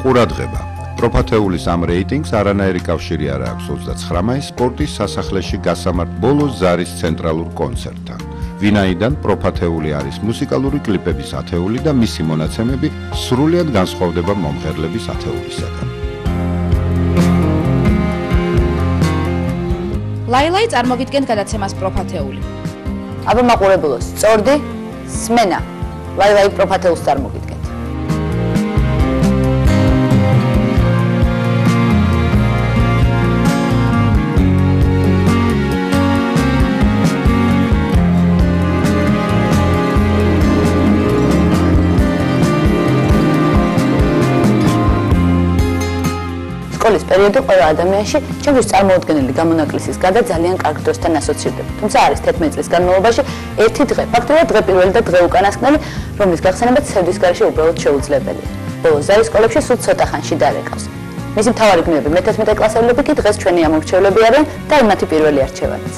ყურადღება. პროფათეულის ამ რეიტინგს არანაირი კავშირი არ აქვს 29 მაისს სპორტის სასახლეში გასამართ ბოლოს ზარის ცენტრალურ კონცერტთან. ვინაიდან პროფათეული არის მუსიკალური კლიპების ათეული და მისი მონაცემები სრულიად განსხვავდება მომღერლების ათეულისაგან. ლაილაი წარმოგიდგენთ გადაცემას პროფათეული. აბა მაყურებელოს, სწორდი, სმენა. ლაილაი პროფათეულს წარმოგიდგენთ. სკოლის პერიოდი ყველა ადამიანში ჩემთვის წარმოუდგენელი გამონაკლისის გარდა ძალიან კარგ დროსთან ასოცირდება. თუმცა არის 11 წლის განმავლობაში ერთი დღე, ფაქტობრივად დღე პირველი და დღე უკანასკნელი, რომლის გახსენებაც ცევდის გარეშე უბრალოდ შეუძლებელია. ბოლოს ზარის სკოლებში სულ ცოტა ხანში დარეკავს. მისი მთავარი გმირები მე-11 კლასელები კი დღეს ჩვენი ამომრჩევლები არიან და მათი პირველი არჩევანიც.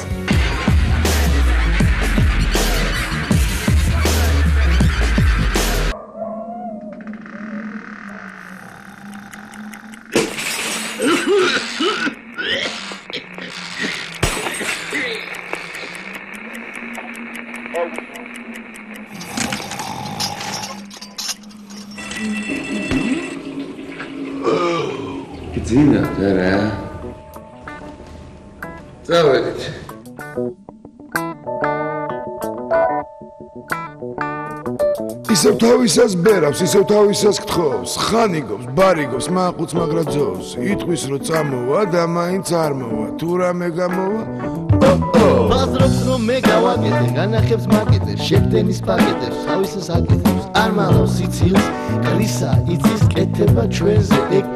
Zina, dara. Წავედით. ისევ თავისას ბერავს, ისევ თავისას გთხოვს, ხანიგობს, ბარიგობს, მაყუც მაგრა ძოვს, იტყვის რომ წამოვა და მაინც არ მოვა, თუ რამე გამოვა. ბაზრობს რომ მე გავაკეთე, განახებს მაკეტებს, შეფდენის პაკეტებს, თავისას აკეთებს, არ მალავს სიცილს, კრისა იცის კეთება ჩვენზე ეგ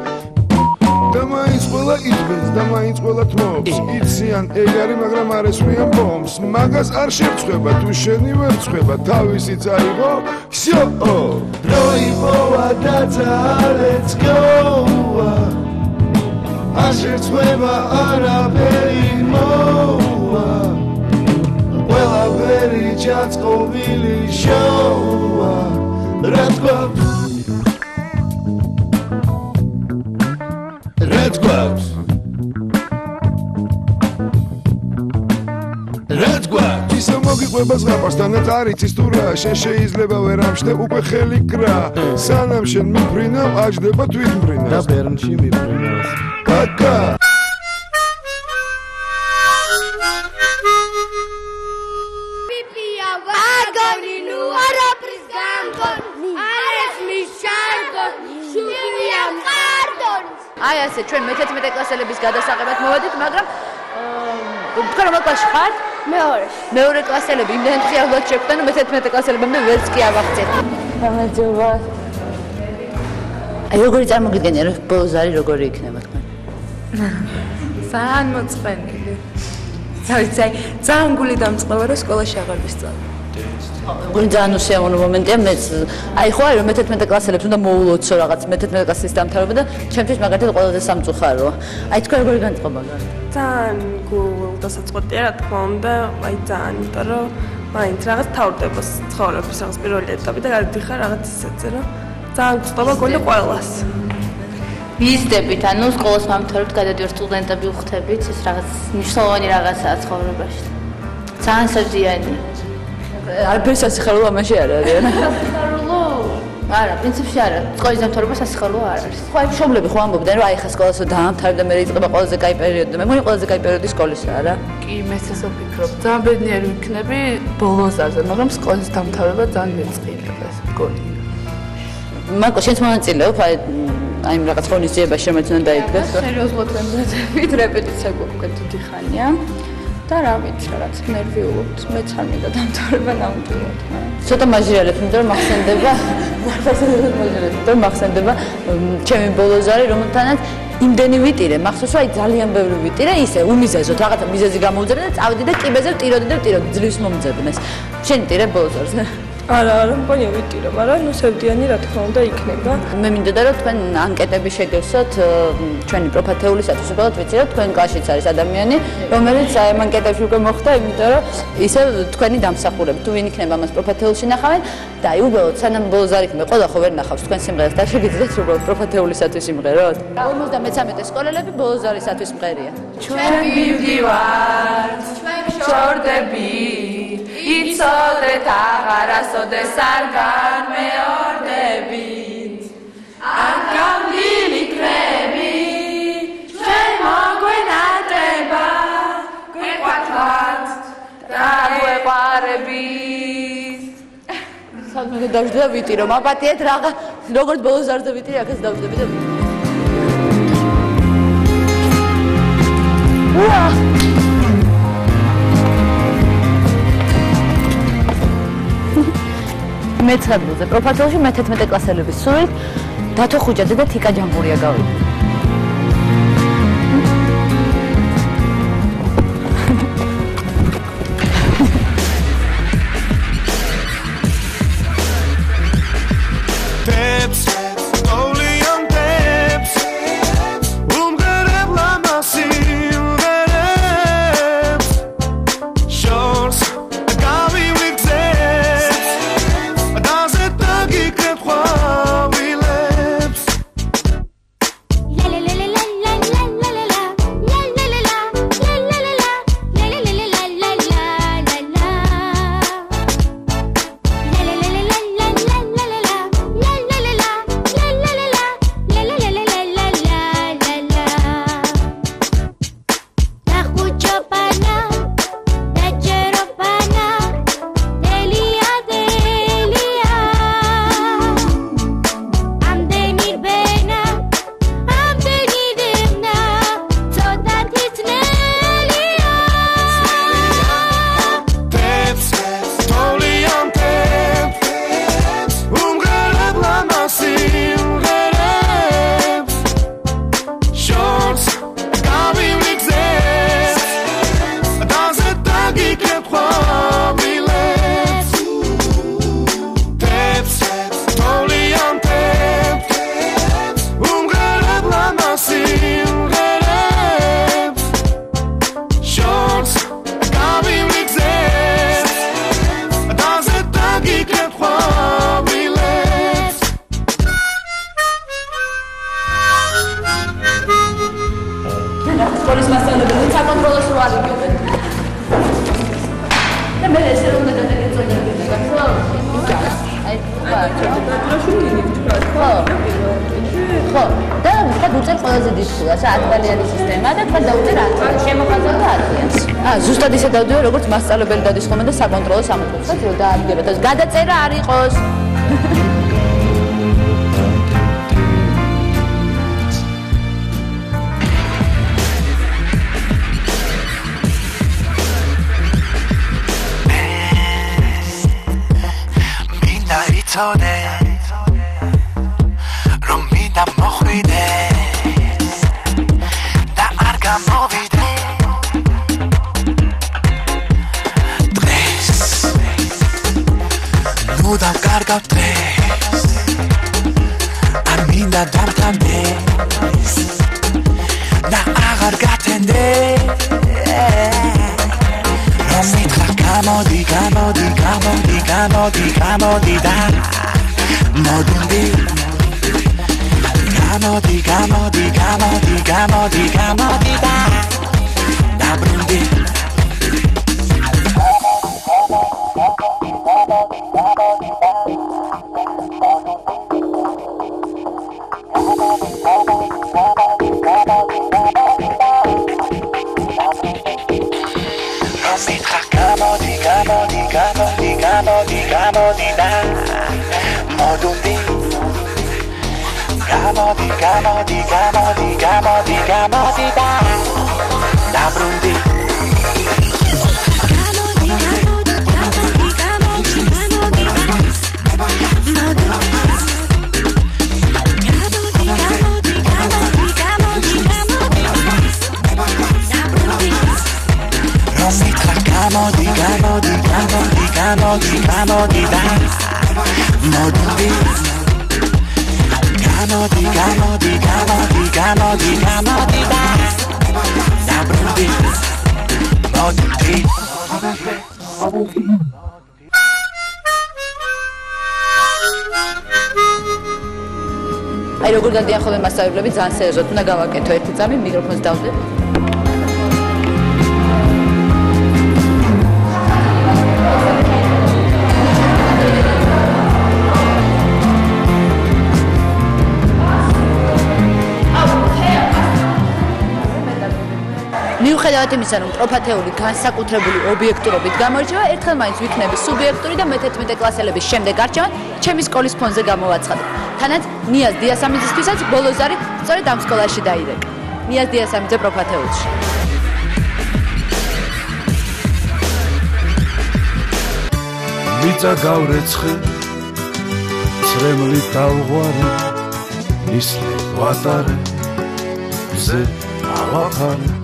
და მაინც ყველა იტყვის და მაინც ყველა თმობს, იციან ეგ არის, მაგრამ არ ესმიან ბომბს, მაგას არ შევწყვება, თუ შენი ვერ წყვება, თავისი წაიღო, всё. დროიფოვა და let's go. არ შევწყვება არაფერი მოვა. ყველაფერი ჩაწყობილი შოვა. რა თქვა? Red gloves. Red gloves. ისე მოგიყვება ზღაპასთან და არიცის თუ რა, შენ შეიძლება ვერ ამშტე უკვე ხელი კრა. სანამ შენ მიფრინავ, აჯდება თვითმფრინავს. და ბერნში მიფრინავს. კაკა. აი ასე ჩვენ მე-11 კლასელების გადასაღებად მოვედით, მაგრამ თქვენ რომელ კლასში ხართ? მეორეში. მეორე კლასელები იმდენად ხიალად შეხვდნენ, რომ მე-11 კლასელებამდე ვერც კი ავახცეთ. გამარჯობა. აი როგორი წარმოგიდგენია, რომ ბოლო ზარი როგორი იქნება თქვენ? ძალიან მოწყენილი. თავიცი, ძალიან გული დამწყება, რომ სკოლაში აღარ ვისწავლე. გული ძალიან უსიამოვნო მომენტია, მეც აი ხო არის რომ მე-11 კლასელებს უნდა მოულოცო რაღაც მე-11 კლასის დამთავრება და ჩემთვის მაგათი ყველაზე სამწუხაროა. აი თქვენ როგორი განწყობა გაქვთ? ძალიან გულდასაწყვეტია, რა თქმა უნდა, აი ძალიან, იმიტომ რომ მაინც რაღაც თავდება ცხოვრების რაღაც პირველი ეტაპი და გადადიხარ რაღაც ისეთზე, რომ ძალიან გწყობა გული ყველას. ვიზდებით, ანუ სკოლას მამთავრებთ გადადიოდნენ სტუდენტები უხდებით, ეს რაღაც მნიშვნელოვანი რაღაცაა ცხოვრებაში. ძალიან სევდიანი. არაფერი სასიხარულო ამაში არ არის. სასიხარულო? არა, პრინციპში არა. სკოლის დამთავრება სასიხარულო არ არის. ხო, აი მშობლები ხო ამბობდნენ, რომ აი ხა სკოლასო დაამთავრე და მე იწყება ყველაზე კაი პერიოდი და მე მგონი ყველაზე კაი პერიოდი სკოლისა არა? კი, მეც ესე ვფიქრობ. ძალიან ბედნიერი ვიქნები ბოლო ზარზე, მაგრამ სკოლის დამთავრება ძალიან მეწყილია, ეს მგონი. მაკო, შენც მონაწილეობ აი იმ რაღაც ღონისძიებაში შემეცნან დაიდგეს. სერიოზულად ვემზადებით, რეპეტიცია გვაქვს დიდი ხანია. და რა ვიცი, რაღაც ნერვიულობთ, მეც არ მინდა დამთავრება ნამდვილად. ცოტა მაჟირალებ, იმიტომ რომ მახსენდება, მახსენდება ჩემი ბოლო ზარი, რომელთანაც იმდენი ვიტირე, მახსოვს რომ აი ძალიან ბევრი ვიტირე, ისე უმიზეზოდ რაღაცა მიზეზი გამოვიძებნე და წავედი და კიბეზე ვტიროდი და ვტიროდი, ძლივს მომძებნეს. შენ ტირე ბოლო ზარზე? არა მგონია ვიტირო, მაგრამ ნუ სევდიანი რა თქმა უნდა იქნება. მე მინდოდა რომ თქვენ ანკეტები შეგესოთ ჩვენი პროფათეულისათვის, უბრალოდ ვიცი რომ თქვენ კლასშიც არის ადამიანი, რომელიც აი ამ ანკეტებში უკვე მოხდა, იმიტომ რომ ისევ თქვენი დამსახურები, თუ ვინ იქნება მას პროფათეულში ნახავენ და აი უბრალოდ სანამ ბოლოს არ იქნება, ყველა ხო ვერ ნახავს თქვენ სიმღერას და შეგიძლიათ უბრალოდ პროფათეულისათვის იმღეროთ. 53 სკოლელები ბოლოს არისათვის მღერია. ჩვენ მივდივართ, ჩვენ შორდებით, იცოდეთ აღარასოდეს არ განმეორდებით. არ გავლილი კრები, ჩვენ მოგვენატება, გვეყვართ და გვეყარებით. სანამ დავжди და ვიტირო, მაპატიეთ როგორც ბოლოს არ დავიტირი, აქაც დავжди და ვიტირო. მეცხრ ადგილზე პროფათეულში მე-11 კლასელების სურვილით დათო ხუჯაძე და თიკა ჯამბურია გავიდა. სკოლის მასწავლებელი საკონტროლოს რო არ იგებენ. და მე ესე რომ გადაგეწოდებინა, გახსოვ? აი, ხო, და თქვა უწერ ყველაზე დიდხილას, 10 ბალიანი სისტემა და თქვა დაუწერ 10. შემოხაზავდა 10-იანს. ზუსტად ისე დავდივარ, როგორც მასწავლებელი დადის ხოლმე და საკონტროლო სამოწმოთ, რომ დაადგება და გადაწერა არ იყოს. იცოდე რომ მინდა მოხვიდე და არ გამოვიდე დღეს ნუ დავკარგავ დღეს არ მინდა დამთანდეს და აღარ გათენდე გამოდი და მოდუნდი გამოდი და დაბრუნდი Gamodi da modundi Gamodi da Dabrundi Gamodi აი როგორ დადიან ხოლმე მასწავლებლები ძალიან სერიოზულად უნდა გავაკეთო ერთი წამი მიკროფონს დავდებ მიუხედავად იმისა, რომ პროფათეული განსაკუთრებული ობიექტურობით გამოირჩევა, ერთხელ მაინც ვიქნები სუბიექტური და მე-11 კლასელების შემდეგ არჩევან ჩემი სკოლის ფონზე გამოვაცხადებ. თანაც ნიაზ დიასამიძისთვისაც ბოლო ზარი სწორედ ამ სკოლაში დაირეკა. ნიაზ დიასამიძე პროფათეულში. მიწა გავრეცხე, ცრემლი დავღვარე, ისლი ვატარე, მზე ავაფარე.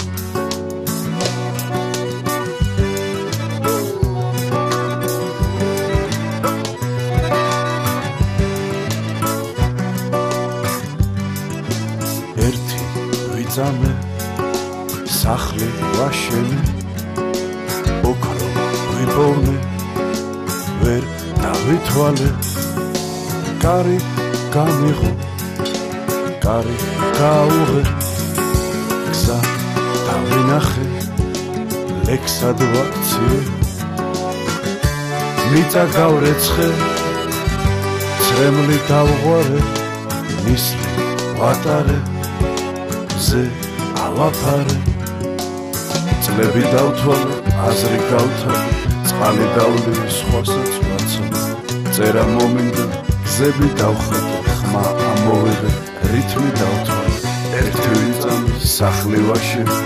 ზამე სახლი ვაშენე ოქრო ვიპოვნე ვერ დავითვალე კარი გამიღო კარი გაუღე გზა დავინახე ლექსად ვაქციე მიწა გავრეცხე ცრემლი დავღვარე ნისლი ვატარე ზე ავაფარე წლები დავთვალე აზრი გავთვალე წყალი დავლე სხვასაც ვაცნობ წერა მომინდა გზები დავხატე ხმა ამოვიღე რითმი დავთვალე ერთი ვიწამი სახლი ვაშენე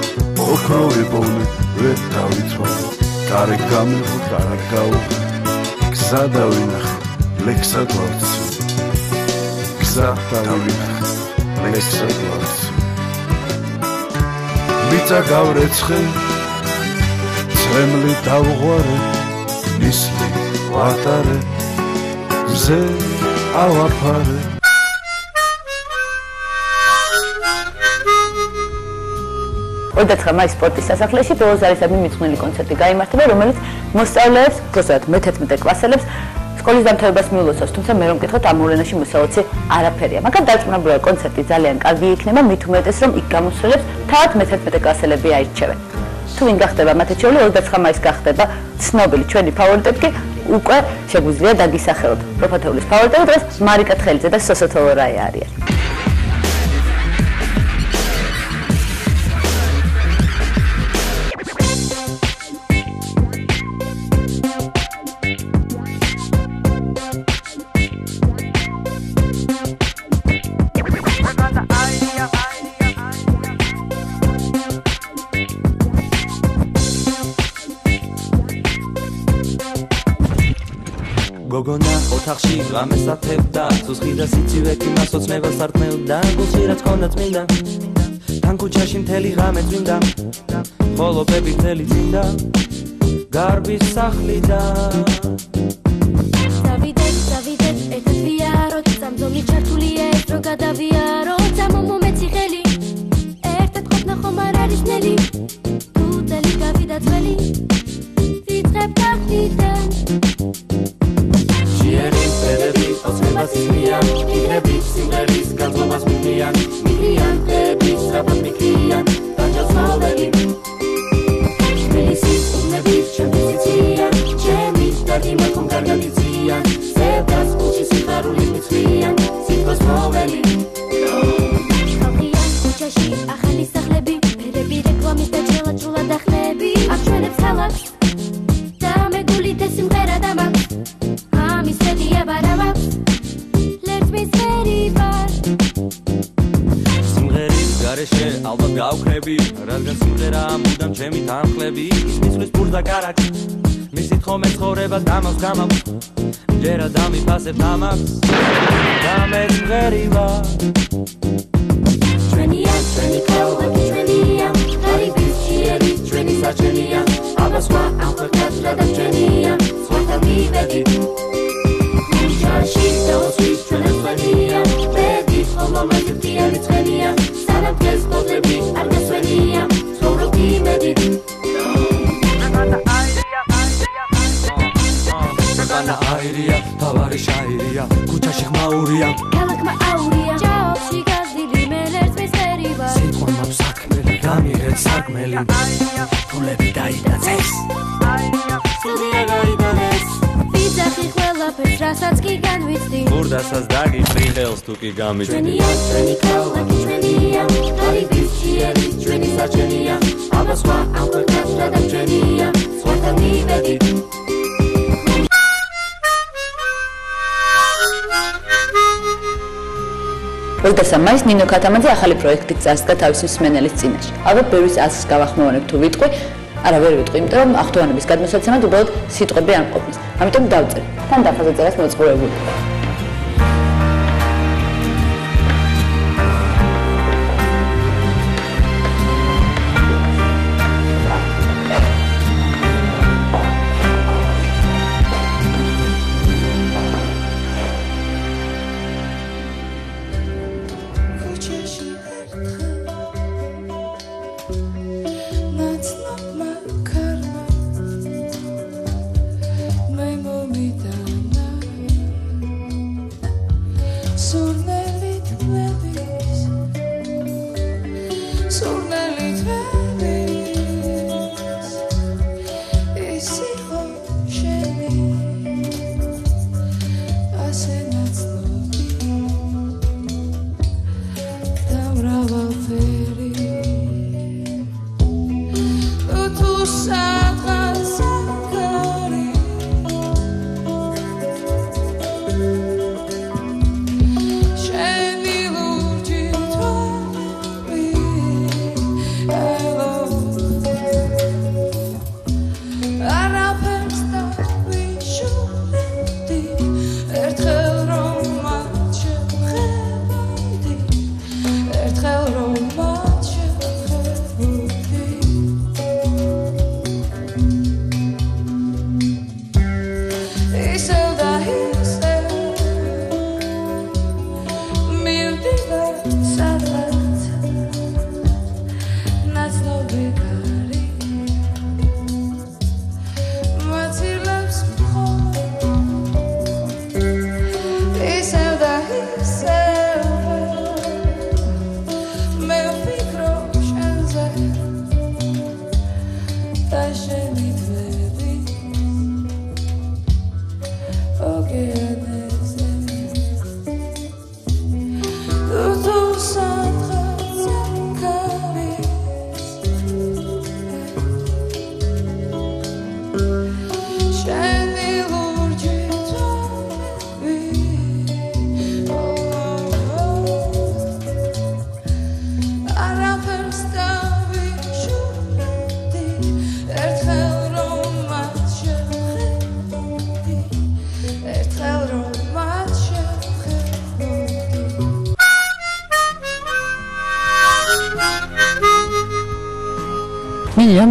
ოქრო ვიპოვნე ვერ დავითვალე კარი გამიღო კარი გაუღე გზა დავინახე ლექსად ვაქციე გზა დავინახე ლექსად ვაქციე მიწა გავრეცხე, ცრემლი დავღვარე, ნისლი ვატარე, მზე ავაფარე. მაის სპორტის სასახლეში ბოლო ზარისადმი მიძღვნილი კონცერტი გაიმართება, რომელიც მოსწავლეებს, უბრალოდ მე-11 კლასელებს სკოლის დამთავრებას მიულოცავს, თუმცა მე რომ მკითხოთ ამ მოვლენაში მოსაოცი არაფერია. მაგრამ დარწმუნებულია კონცერტი ძალიან კარგი იქნება, მით უმეტეს რომ იქ გამოსვლელებს თავად მე-11 კლასელები აირჩევენ. თუ ვინ გახდება მათი ჩვენი 29 მაისს გახდება ცნობილი ჩვენი ფავორიტები კი უკვე შეგვიძლია დაგისახელოთ. პროფათეულის ფავორიტები დღეს მარიკა თხელიძე და სოსო თოლორაი არიან. გოგონა ოთახში რამეს ათებდა ცუცხი და სიცივე კი მას ოცნებას არტმევდა გულში რაც ქონდა წმინდა თან ქუჩაში მთელი ღამე წვიმდა ხოლო ბები გზელი წინდა გარბის სახლიდა დავიდეთ ერთად ვიაროთ სამძოლი ჩართულია ეს რო გადავიაროთ სამომომეცი ხელი ერთად ყოფნა ხომ არ არის ნელი თუ წელი გავიდა ძველი ვიწყებ გახდიდან ოცნებას იმიან, მიგრების, სიმღერის, განწყობას მიგრიან მიგრიან, ხეების, რაბად მიგრიან, დაჯავს მოველი მელისის, უნების, ჩემთვის იციან ჩემის დარგი მაქონ კარგად იციან ზევდას, გულში სიხარულის მიცვიან სიტყვას მოველი ხალხიან, ქუჩაში, ახალი სახლები ფერები, რეკლამის და ჭელა-ჭულა დახნები აჩვენებს ქალაქს და მეგულით ეს სიმღერა დამაქვს ამის რედია ბარავaks სიმღერის გარეშე ალბათ გავხები რადგან სიმღერა მუდამ ჩემი თანხლები ისმის პურს და კარაკს მისით ხომ ეცხოვრება დამავს გამავს ჯერა დამიფასებ დამავს და მე სიმღერი ვარ ჩვენია ჩვენი ქალები ჩვენია ღარიბის ჭიების ჩვენი საჩენია აბა სხვა ამ ქვეყნად რა და ჩვენია სხვათა მივე მტიანი ცხენია სანამ დღეს პოტრები არ გასვენია ცხოვრობ იმედით Gana airiya, tavari shairiya, kuchashi khmauriya ქალაქმა აურია ჭაობში გაზრდილი მელერწმის ხერივა სიტყვა საქმელი, გამიღეთ სარკმელი ფულები დაიტაცეს სტუდია გაიგონეს ვიძახი ყველაფერს რასაც კი განვიცდი ბურდასაც დაგიწრი ხელს თუ კი გამიწდი ჩვენია ჩვენი ქალაქი ჩვენია ღარიბის ჭიერი ჩვენი საჩენია აბა სხვა ამ ქვეყნას რა დამჩენია სხვათან მივედით Ოლდასამაის ნინო ქათამაძე ახალი პროექტით წარსდგა თავისი მსმენელის წინაშე. ალბათ ბევრის ასს გავახმოვანებ თუ ვიტყვი, არა ვერ ვიტყვი, იმიტომ რომ ახტოვანების გადმოსაცემად უბრალოდ სიტყვები არ ყოფნის. ამიტომ დავწერე. თან დაფაზე წერას მოწყურებული.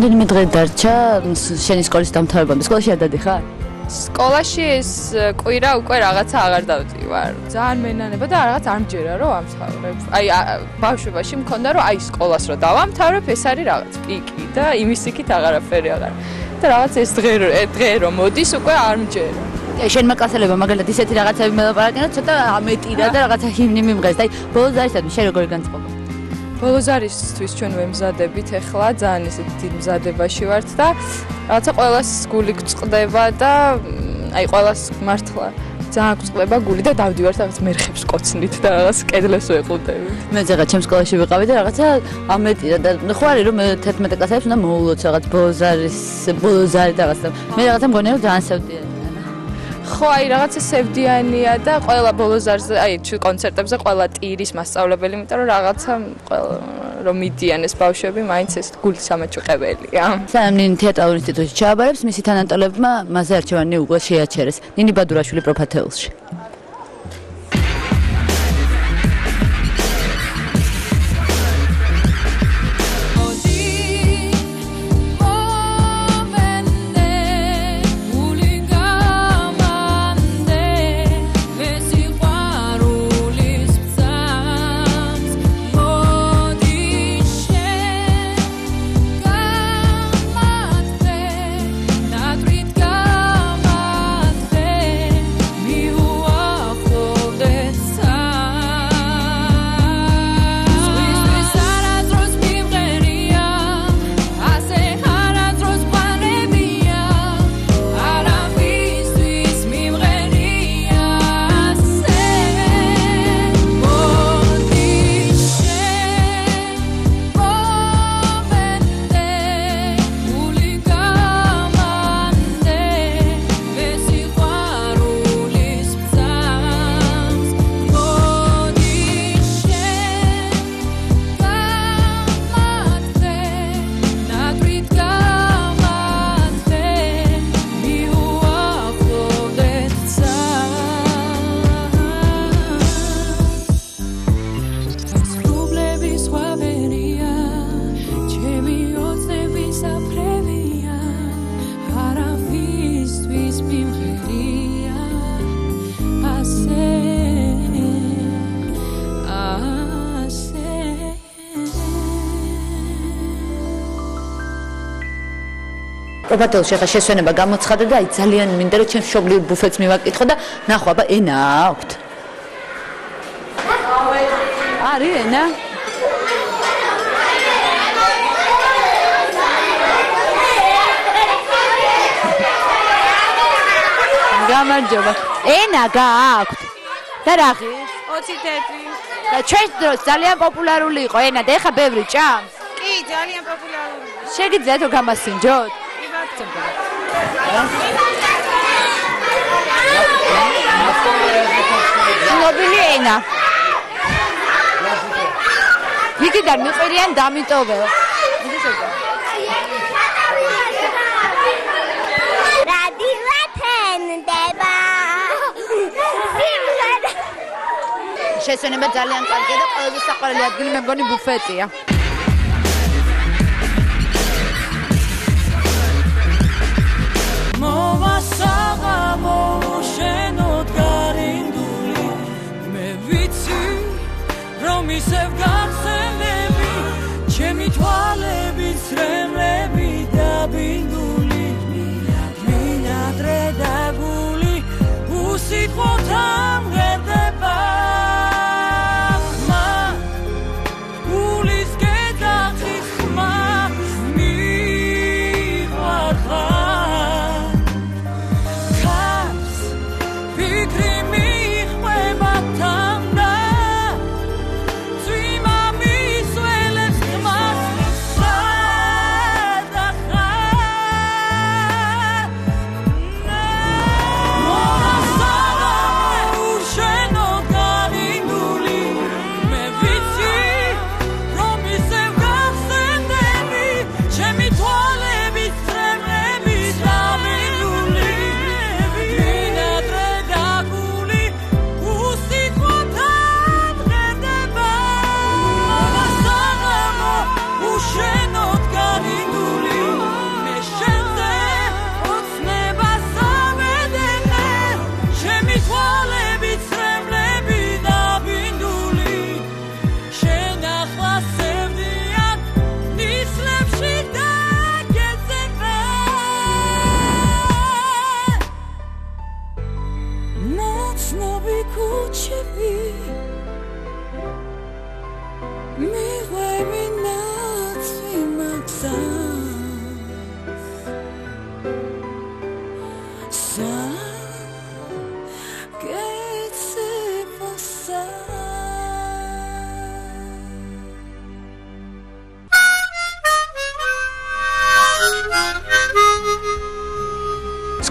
რამდენიმე დღე დარჩა შენი სკოლის დამთავრებამდე. სკოლაში არ დადიხარ? სკოლაში ეს კვირა უკვე რაღაცა აღარ დავდივარ. ძალიან მენანება და რაღაც არ მჯერა რომ ამთავრებ. აი ბავშვობაში მქონდა რომ აი სკოლას რო დავამთავრებ, ეს არის რაღაც პიკი და იმის იქით აღარაფერი აღარ. და რაღაც ეს დღე რომ მოდის უკვე არ მჯერა. შენმა კლასელებმა მაგალითად ისეთი რაღაცები მელაპარაკენა, ცოტა ამეტირა და რაღაცა ჰიმნი მიმღეს და აი ბოლოს არისადმი შენ როგორი განწყობა? ბოლოს არისთვის ჩვენ ვემზადებით ახლა, ძალიან ისეთი დიდ მზადებაში ვართ და რაღაცა ყველას გული გწყდება და აი ყველას მართლა ძალიან გწყდება გული და დავდივართ რაღაც მერხებს კოცნით და რაღაც კედლებს ვეყუდები. მე ზეღა ჩემ სკოლაში ვიყავი და რაღაცა ამეტირა და ხო არის რომ 11 კლასელებს უნდა მოულოთ რაღაც ბოლოს არის და რაღაცა. მე რაღაცა მგონია რომ ძალიან სევდია. ხო, აი რაღაცა სევდიანია და ყველა ბოლოზარს, აი კონცერტებზე ყველა ტირის მასწავლებელი, იმიტომ რომ რაღაცა ყველა რომ მიდიან ეს ბავშვები, მაინც ეს გულის ამაჩუყებელია. სანამ ნინი თეატრალურ ინსტიტუტში ჩააბარებს, მისი თანატოლებმა მასზე არჩევანი უკვე შეაჩერეს. ნინი ბადურაშვილი პროფათეულში. პროფათეულში ხა შესვენება გამოცხადა და აი ძალიან მინდა რომ ჩემს მშობლიურ ბუფეტს მივაკითხო და ნახო აბა ენა აქვთ. არის ენა? გამარჯობა. ენა გააქვთ? და რა ხის? 21. და ჩვენ დროს ძალიან პოპულარული იყო ენა და ეხა ბევრი ჭამს? კი, ძალიან პოპულარული. შეგიძლიათ რომ გამასინჯოთ? კი, ბატონო. ცნობილი ენა. იქიდან მიყვირიან დამიტოვე. შესვენება ძალიან კარგია და ყველაზე საყვარელი ადგილი მე მგონი ბუფეტია. ისევ გახსენები ჩემი თვალები ცრემლები და ბინდული მინადრე დაგული უსიტყვოდ ამღერდება ხმა გულის გეძახის ხმა მიყვარხარ ქარს ფიქრი მიხვება თამდა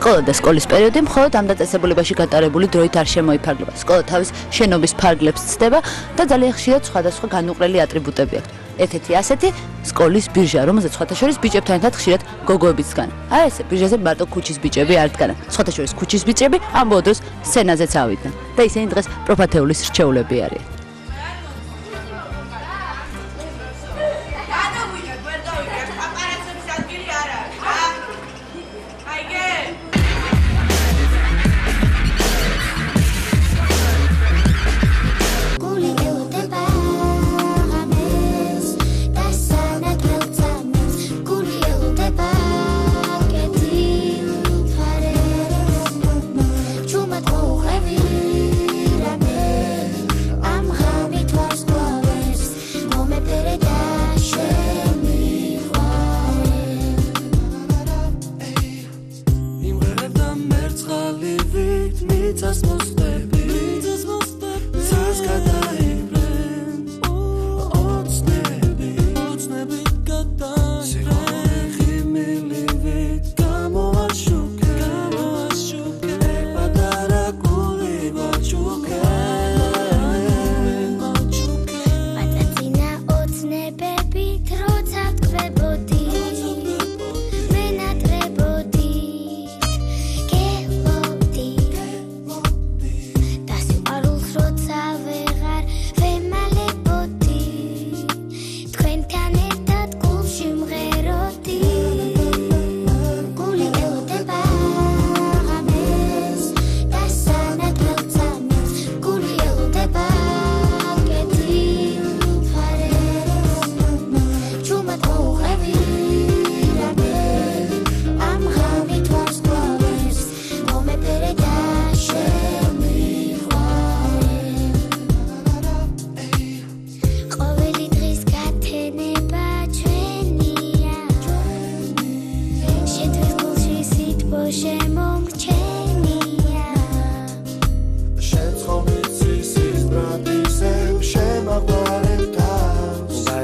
სკოლა და სკოლის პერიოდი მხოლოდ ამ დაწესებულებაში გატარებული დროით არ შემოიფარგლება. სკოლა თავის შენობის ფარგლებს ცდება და ძალიან ხშირად სხვადასხვა განუყრელი ატრიბუტები აქვს. ერთ-ერთი ასეთი სკოლის ბირჟა, რომელზეც სხვათა შორის ბიჭებთან ერთად ხშირად გოგოებიც დგან. აი ესე ბირჟაზე მარტო ქუჩის ბიჭები არ დგანან. სხვათა შორის ქუჩის ბიჭები ამ ბოდოს სცენაზეც ავიდნენ და ისინი დღეს პროფათეულის რჩეულები არიან. I'm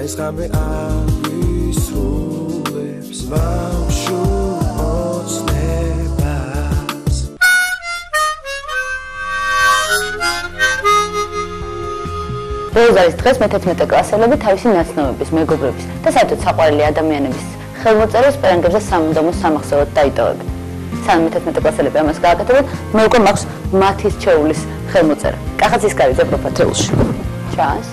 ეს ღამე აღისრულებს ბავშვურ ოცნებას. ბოლოზარის დღეს მე-11 კლასელები თავისი ნაცნობების, მეგობრების და საერთოდ საყვარელი ადამიანების ხელმოწერას პერანგებზე სამუდამო სამახსოვროდ დაიტოვებენ. სანამ მე-11 კლასელები ამას გააკეთებენ, მე უკვე მაქვს მათი რჩეულის ხელმოწერა. კახაცისკარიძე პროფათეულში. ჩანს?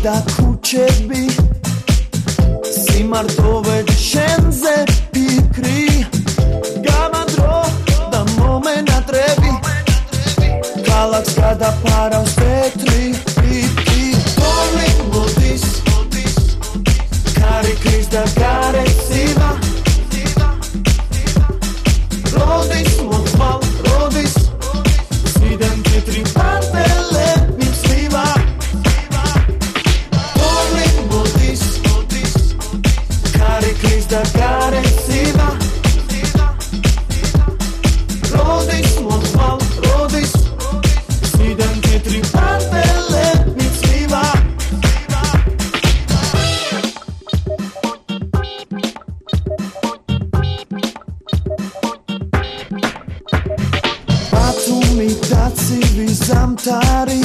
და ქუჩები სიმარტოვე შენზე ფიქრი გამანდრო და მომენატრები ქალაქს გადაფარავს თეთრი პიკი თოვლი მოდის კარიქის და გარესივა როდის მოხვალ როდის სიდან თეთრი პანტელები ცვივა Chris da caressiva Rodis montmal Rodis Sidan tetri pantele mitzviva Batumi datsivi zamtari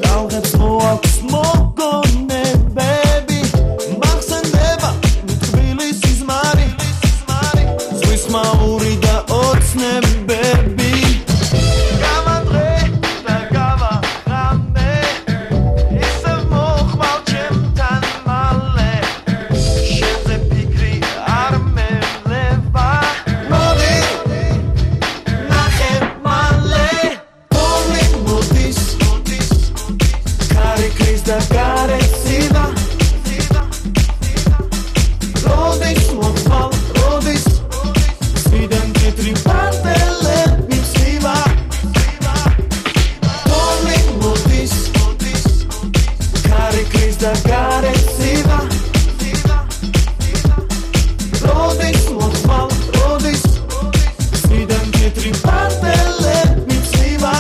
Raughets moaks mogone baby Mauri da ocnebები გამადრე და გავაღამე ისევ მოხვალ ჩემთან მალე შენზე ფიქრი არ მელევა მოდი ნახე მალე თოვლი მოდის კარიქის და გარესივა როდის მოხვალ როდის Sidan tetri pantele mitzviva Toli modis Kariklis da garesiva Rodis montmal Rodis Sidan tetri pantele mitzviva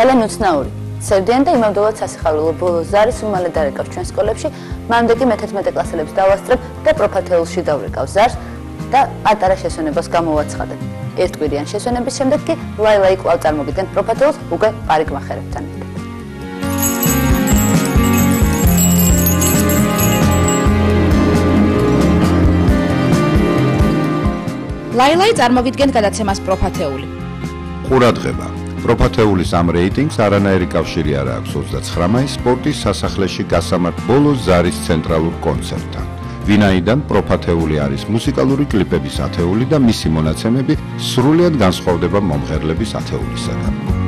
ძალიან უცნაური. სევდიან და იმავდროულად სასიხარულო ბოლოს ზარის უმალე დარეკავს ჩვენ სკოლებში. მანამდე კი მე-11 კლასელებს დავასწრებ და პროფათეულში დავრეკავ ზარს და პატარა შესვენებას გამოვაცხადებ. ერთკვირიან შესვენების შემდეგ კი ლაილაი კვლავ წარმოგიდგენ პროფათეულს უკვე პარიკმახერებთან. ლაილაი წარმოგიდგენ გადაცემას პროფათეული. ყურადღება პროფათეულის ამ რეიტინგს არანაირი კავშირი არ აქვს 29 მაისს სპორტის სასახლეში გასამართ ბოლოს ზარის ცენტრალურ კონცერტთან. ვინაიდან პროფათეული არის მუსიკალური კლიპების ათეული და მისი მონაცემები სრულიად განსხვავდება მომღერლების ათეულისაგან.